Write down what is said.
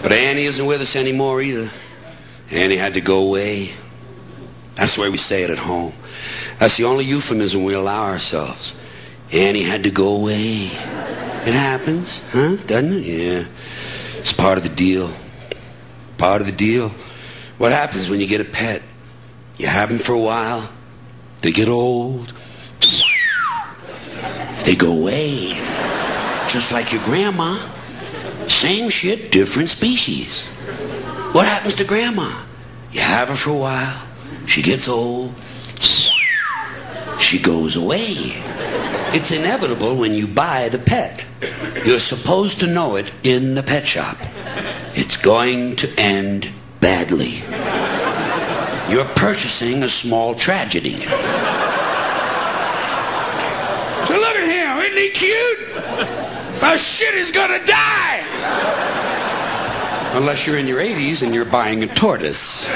But Annie isn't with us anymore either. Annie had to go away. That's the way we say it at home. That's the only euphemism we allow ourselves. Annie had to go away. It happens, huh? Doesn't it? Yeah. It's part of the deal. Part of the deal. What happens when you get a pet? You have them for a while. They get old. They go away. Just like your grandma. Same shit, different species. What happens to grandma? You have her for a while. She gets old. She goes away. It's inevitable when you buy the pet. You're supposed to know it in the pet shop. It's going to end badly. You're purchasing a small tragedy. So look at him, isn't he cute? Our shit is gonna die! Unless you're in your 80s and you're buying a tortoise.